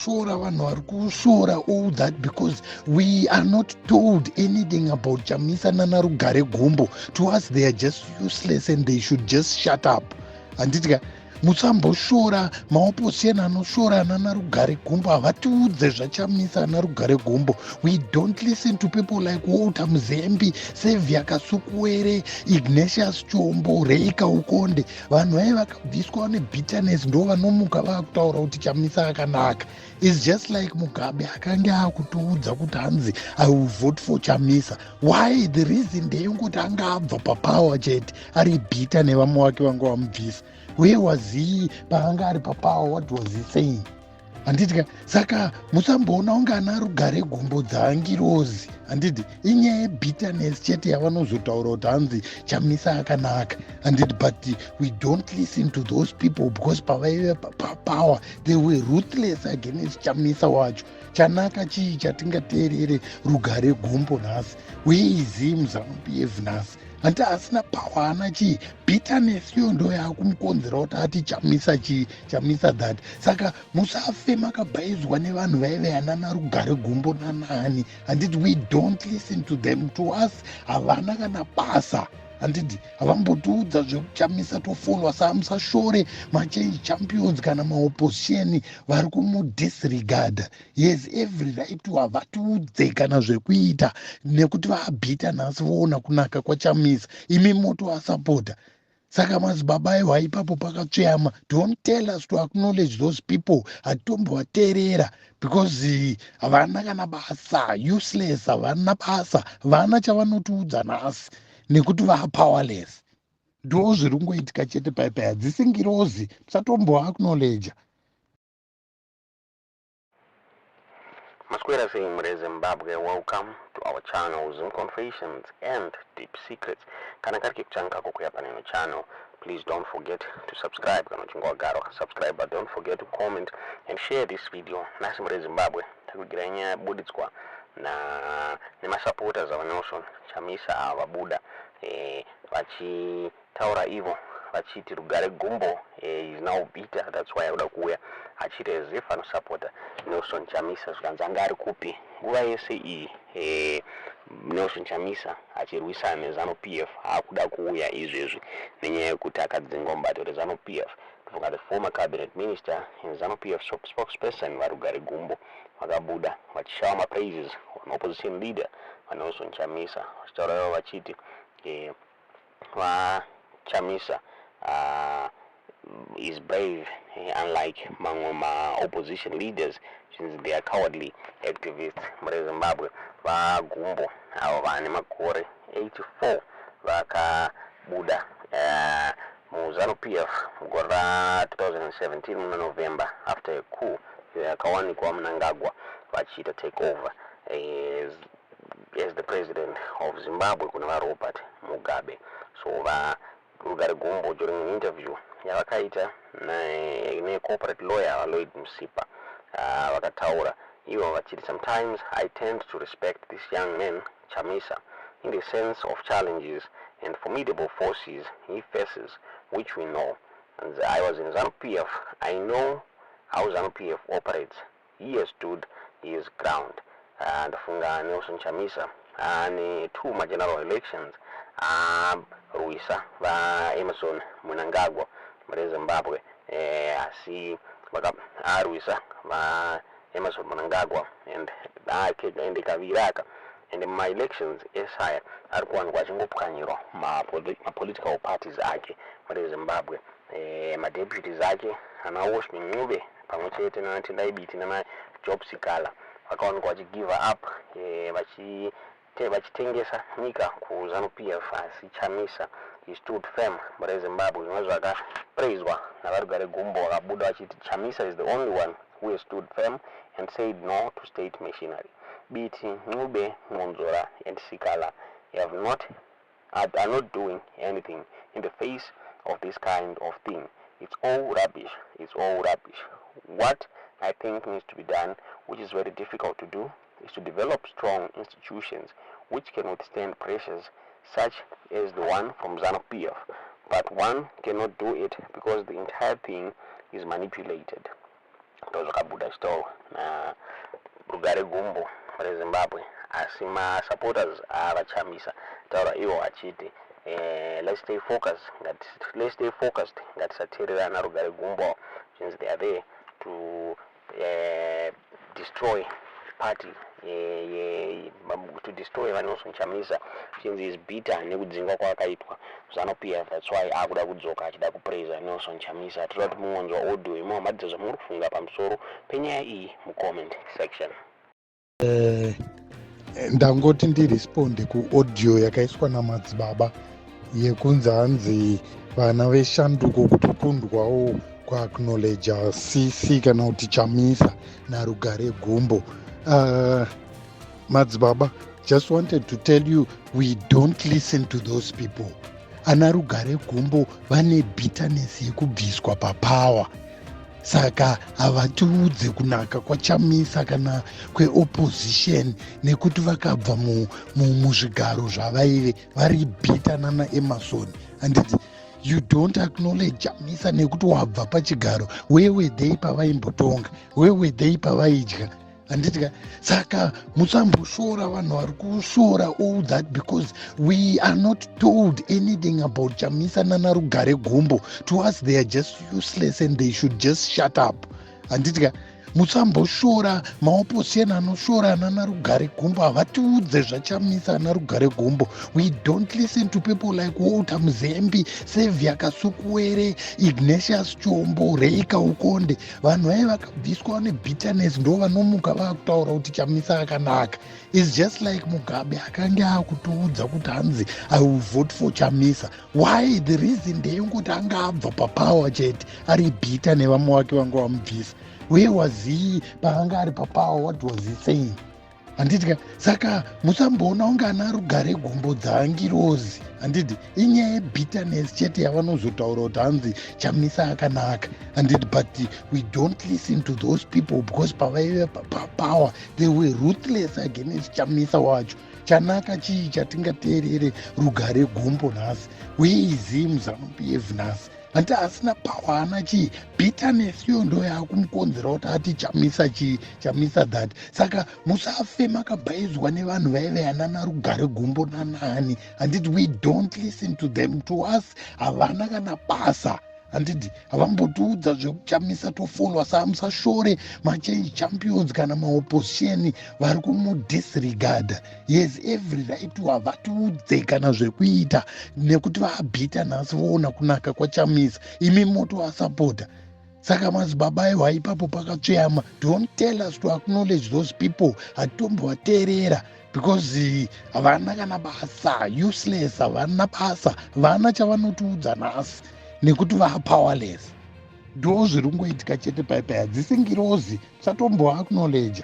Shora vanhu vari kushora all that because we are not told anything about Chamisa nana Rugare Gumbo. To us they are just useless and they should just shut up. Handitika musamboshora maopposition anoshora nana Rugare Gumbo havatiudze zvachamisa nana Rugare Gumbo. We don't listen to people like Walter Muzembi, Sevia Kasukuwere, Ignatius Chombo, Reika Ukonde. Vanhu vai vakabviswa nebitterness ndo vanomuka vakutaura kuti Chamisa akanaka. It's just like Mugabe akanga akutoudza kuti hanzi I will vote for Chamisa. Why? The reason ndeyekuti anga abva papower chete ari bitter nevamwe vake vanga vamubvisa. Where was he paanga ari papower? What was he saying? Handitika saka musamboona unga ana Rugare Gumbo dzaangirozi. Handiti inyaya yebitterness chete yavanozotaura kuti hanzi Chamisa akanaka. Handiti but we don't listen to those people because pavaive papower they were ruthless against Chamisa wacho. Chanaka chii chatingateerere Rugare Gumbo nhasi? Where is he muZANU-PF nhasi? Hanti asina power ana chii? Bitterness iyo ndo yakumukonzera kuti ati Chamisa chii, Chamisa that. Saka musafe makabhaizwa nevanhu vaive anana Rugare Gumbo nanani. Handiti we don't listen to them. To us havana kana basa. Handiti havambotiudza zvekuchamisa tofolwa. Saka musashore machange champions kana maopposition vari kumudisregarda. Yes, every right to havatiudze kana zvekuita nekuti vaabhita nhasi voona kunaka kwachamisa. Imi moto asapota. Saka madzibaba aiwa ipapo pakatsveyama. Don't tell us to acknowledge those people. Hatombovateerera because havana kana basa, useless, havana basa, havana chavanotiudza nhasi nekuti powerless. Ndo zviri kungoitika chete paipai, hadzisingirozi, musatomboacknowledge. Masquera saying Zimbabwe, welcome to our channel Zoom Confessions and Deep Secrets. Kana kari kuchanga kukuya paneno channel, please don't forget to subscribe. Kana uchingo garo subscribe, but don't forget to comment and share this video. Nasi Zimbabwe takugira nyaya buditswa na nemasupporters ava Nelson Chamisa avabuda vachitaura ivo vachiti Rugare Gumbo is now bitter, that's why auda kuuya achiti as if anosupporta Nelson Chamisa zvikanzi anga ari kupi nguva yese iyi Nelson Chamisa achirwisana neZANU-PF haakuda kuuya izvezvi nenyaya yekuti akadzingwa mubato reZANU-PF. The former cabinet minister and ZANU-PF spokesperson Rugare Gumbo vakabuda vachishava mapraises on opposition leader Nelson Chamisa vachitaura vachiti Chamisa is brave, unlike mamwe opposition leaders since they are cowardly activists. Zimbabwe vaGumbo avo vane makore 84 vakabuda muZANU-PF mugore ra2017 muna November after a coup yakawanikwa Mnangagwa vachiita take over as the president of Zimbabwe kuna Robert Mugabe. So Rugare Gumbo during an interview yavakaita corporate lawyer Lloyd Msipa vakataura ivo vachiti sometimes I tend to respect this young man Chamisa in the sense of challenges and formidable forces he faces, which we know. And I was in ZANU-PF. I know how ZANU-PF operates. He has stood his ground. And funga Nelson Chamisa and two general elections Ruisa va Emerson Mnangagwa Zimbabwe asi Ruisa va Emerson Mnangagwa and Kaviraka. And my elections esaya ari kuwanikwa achingopwanyirwa political parties ake Zimbabwe deputies ake ana Washington Ncube pamwe chete naTendai Biti namaJob Sikala vakawanikwa vachigive up vachitengesa nyika kuZANU-PF asi Chamisa he stood firm Zimbabwe. Zvimwe zvakapraiswa naVarugare Gumbo vakabuda vachiti Chamisa is the only one who has stood firm and said no to state machinery. Biti, Ncube, Monzora, and Sikala are not doing anything in the face of this kind of thing. It's all rubbish. It's all rubbish. What I think needs to be done, which is very difficult to do, is to develop strong institutions which can withstand pressures such as the one from ZANU-PF. But one cannot do it because the entire thing is manipulated. ndozvakabuda chitauro naRugare Gumbo reZimbabwe, asi masupporters avachamisa taura ivo achiti let's stay focused, ngatisateererana Rugare Gumbo, since they are there to destroy party to destroy Nelson Chamisa, since he is bitter nekudzingwa kwakaitwa ZANU-PF. That's why akuda kudzoka achida kupraise Nelson Chamisa. Tinoda kuti muonzwa audio imomadza zvamuri kufunga pamusoro penyaya iyi mucomment section. Ndangoti ndiresponde kuaudio yakaiswa naMadzibaba yekunzi hanzi vana veshanduko kutokundwawo kuacknowledge CC kana kuti Chamisa naRugare Gumbo. Madzibaba, just wanted to tell you, we don't listen to those people. Ana Rugare Gumbo vane bitterness yekubviswa papower. Saka havatiudze kunaka kwaChamisa kana kweopposition nekuti vakabva muzvigaro zvavaive vari bittana naEmmerson. And you don't acknowledge Chamisa nekuti wabva pachigaro. Where were they pavaimbotonga? Where were they pavaidya? Anditi saka musamboshora vanhu vari kushora all that, because we are not told anything about Chamisa naRugare Gumbo. To us they are just useless and they should just shut up. Anditi musamboshora maopposition anoshora naRugare Gumbo havatiudze zvaChamisa naRugare Gumbo. We don't listen to people like Walter Muzembi, Sevia Kasukuwere, Ignatius Chombo, Reika Ukonde. Vanhu vai vakabviswa nebitterness ndo vanomuka vakutaura kuti Chamisa akanaka. It's just like Mugabe akange akutoudza kuti hanzi I will vote for Chamisa. Why? The reason ndeyekuti anga abva papower chete ari bitter nevamwe vake vanga vamubvisa. Where was he paanga ari papower? What was he saying? Anditi saka musamboona unga ana Rugare Gumbo dzaangirozi. Anditi inyaya yebitterness chete yavanozotaura kuti hanzi Chamisa akanaka. Anditi but we don't listen to those people because pavaive papower they were ruthless against Chamisa wacho. Chanaka chii chatingateerere Rugare Gumbo nhasi? Where is him ZANU-PF nhasi? Anta asina power ana chii? Bitterness yo ndo yakumukonzera kuti ati Chamisa that. Saka musafe makabhaizwa nevanhu vaive ana Rugare Gumbo nanani. Anditi we don't listen to them. To us havana kana basa. Anditi havambotiudza zvekuChamisa tofolwa. Saka musashore machange champions kana maopposition vari kumudisregarda. Yes, every right to havatiudze kana zvekuita nekuti vaabhita nhasi voona kunaka kwaChamisa. Imi moto asapota. Saka Madzibaba aiwa ipapo pakatsveyama. Don't tell us to acknowledge those people. Hatombovateerera because havana kana basa, useless, havana basa, havana chavanotiudza nhasi nekuti powerless. Ndo zviri kungoitika chete paipai, hadzisingirozi, musatomboacknowledge.